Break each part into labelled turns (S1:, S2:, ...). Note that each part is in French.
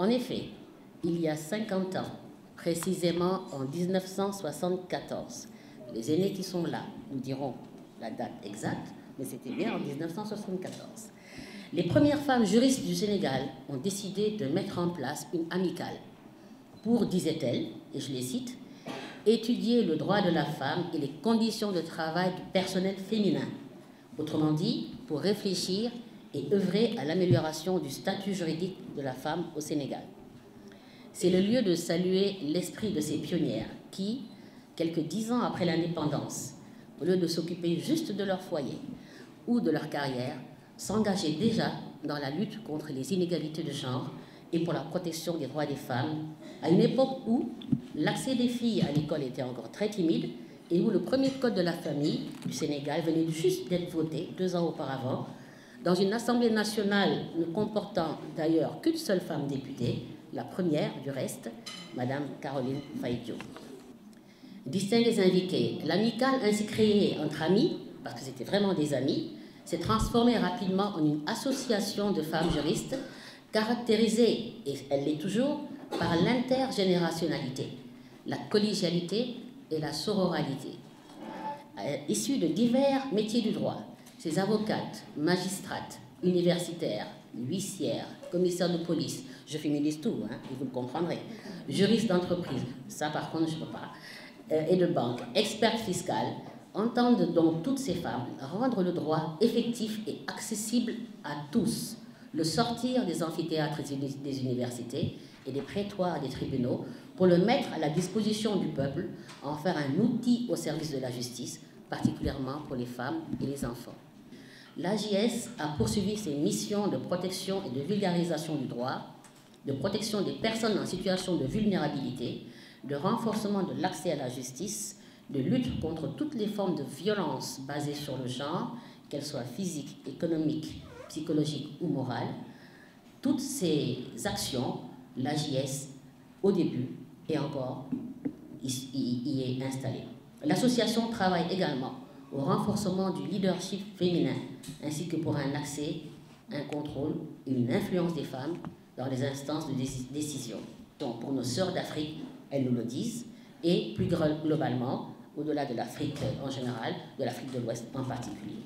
S1: En effet, il y a 50 ans, précisément en 1974, les aînés qui sont là nous diront la date exacte, mais c'était bien en 1974. Les premières femmes juristes du Sénégal ont décidé de mettre en place une amicale pour, disait-elle, et je les cite, étudier le droit de la femme et les conditions de travail du personnel féminin. Autrement dit, pour réfléchir et œuvrer à l'amélioration du statut juridique de la femme au Sénégal. C'est le lieu de saluer l'esprit de ces pionnières qui, quelques 10 ans après l'indépendance, au lieu de s'occuper juste de leur foyer ou de leur carrière, s'engageaient déjà dans la lutte contre les inégalités de genre et pour la protection des droits des femmes, à une époque où l'accès des filles à l'école était encore très timide et où le premier code de la famille du Sénégal venait juste d'être voté 2 ans auparavant, dans une Assemblée nationale ne comportant d'ailleurs qu'une seule femme députée, la première du reste, Madame Caroline Faye-Diop. Distingués invités, l'amicale ainsi créée entre amis, parce que c'était vraiment des amis, s'est transformée rapidement en une association de femmes juristes caractérisée, et elle l'est toujours, par l'intergénérationnalité, la collégialité et la sororalité. Issues de divers métiers du droit, ces avocates, magistrates, universitaires, huissières, commissaires de police, je féminise tout, hein, et vous le comprendrez, juristes d'entreprise, ça par contre je ne peux pas, et de banque, expertes fiscales, entendent donc toutes ces femmes rendre le droit effectif et accessible à tous, le sortir des amphithéâtres des universités et des prétoires des tribunaux pour le mettre à la disposition du peuple, en faire un outil au service de la justice, particulièrement pour les femmes et les enfants. L'AJS a poursuivi ses missions de protection et de vulgarisation du droit, de protection des personnes en situation de vulnérabilité, de renforcement de l'accès à la justice, de lutte contre toutes les formes de violence basées sur le genre, qu'elles soient physiques, économiques, psychologiques ou morales. Toutes ces actions, l'AJS, au début et encore, y est installée. L'association travaille également au renforcement du leadership féminin, ainsi que pour un accès, un contrôle et une influence des femmes dans les instances de décision. Donc pour nos sœurs d'Afrique, elles nous le disent, et plus globalement, au-delà de l'Afrique en général, de l'Afrique de l'Ouest en particulier.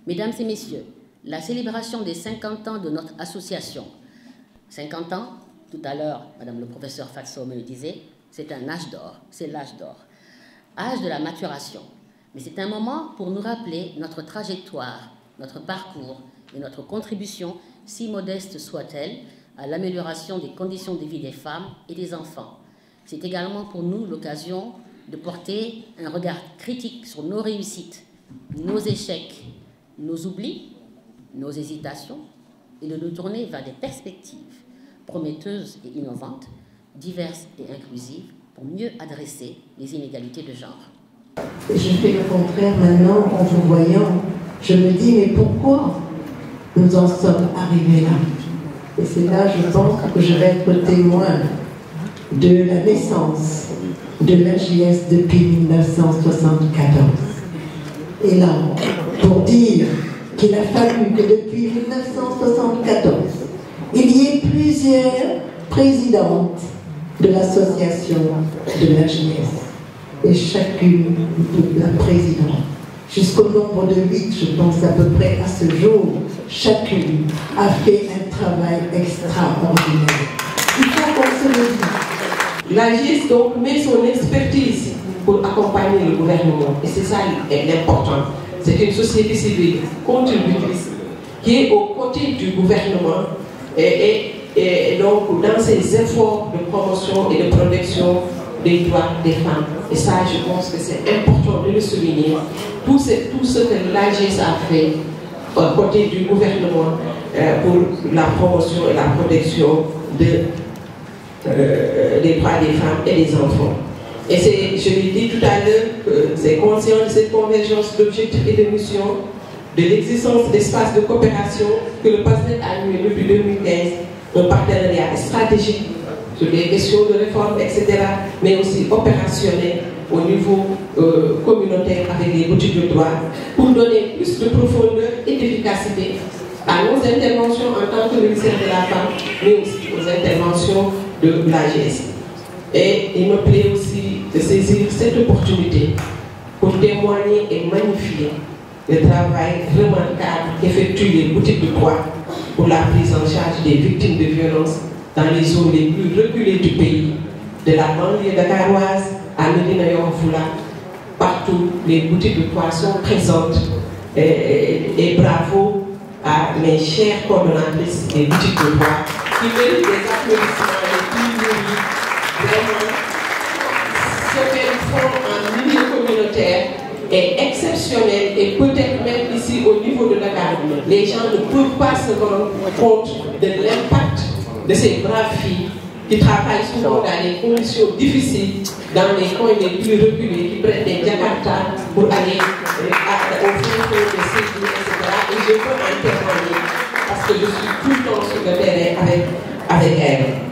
S1: Mesdames et messieurs, la célébration des 50 ans de notre association, 50 ans, tout à l'heure, Madame le professeur Fatso me le disait, c'est un âge d'or, c'est l'âge d'or, âge de la maturation. Mais c'est un moment pour nous rappeler notre trajectoire, notre parcours et notre contribution, si modeste soit-elle, à l'amélioration des conditions de vie des femmes et des enfants. C'est également pour nous l'occasion de porter un regard critique sur nos réussites, nos échecs, nos oublis, nos hésitations, et de nous tourner vers des perspectives prometteuses et innovantes, diverses et inclusives, pour mieux adresser les inégalités de genre.
S2: Je fais le contraire maintenant en vous voyant. Je me dis, mais pourquoi nous en sommes arrivés là? Et c'est là, je pense, que je vais être témoin de la naissance de l'AJS depuis 1974. Et là, pour dire qu'il a fallu que depuis 1974, il y ait plusieurs présidentes de l'association de l'AJS. Et chacune de la présidente, jusqu'au nombre de 8, je pense à peu près à ce jour, chacune a fait un travail extraordinaire. Il faut qu'on se le dise.
S3: L'AJS donc met son expertise pour accompagner le gouvernement. Et c'est ça l'important. C'est une société civile contributrice qui est aux côtés du gouvernement et donc dans ses efforts de promotion et de protection des droits des femmes. Et ça, je pense que c'est important de le souligner. Tout ce que l'AJS a fait aux côtés du gouvernement pour la promotion et la protection des droits des femmes et des enfants. Et je l'ai dit tout à l'heure, que c'est conscient de cette convergence d'objectifs et de missions, de l'existence d'espaces de coopération que le PASTEF a noué depuis 2015, un partenariat stratégique sur les questions de réforme, etc., mais aussi opérationnel au niveau communautaire avec les boutiques de droit, pour donner plus de profondeur et d'efficacité à nos interventions en tant que ministère de la Femme, mais aussi aux interventions de l'AGS. Et il me plaît aussi de saisir cette opportunité pour témoigner et magnifier le travail remarquable qu'effectuent les boutiques de poids pour la prise en charge des victimes de violences dans les zones les plus reculées du pays, de la banlieue dakaroise à Médina Yoro Foulah. Partout, les boutiques de poids sont présentes et bravo à mes chères coordonnatrices des boutiques de poids qui méritent des applaudissements les plus nourris. Vraiment, ce qu'elles font en milieu communautaire est exceptionnel et peut-être même ici au niveau de Dakar, les gens ne peuvent pas se rendre compte de l'impact de ces braves filles qui travaillent souvent dans des conditions difficiles, dans les coins les plus reculés, qui prennent des Jakarta pour aller au fond de séjour, etc. Et je peux en témoigner parce que je suis tout le temps sur le terrain avec elles.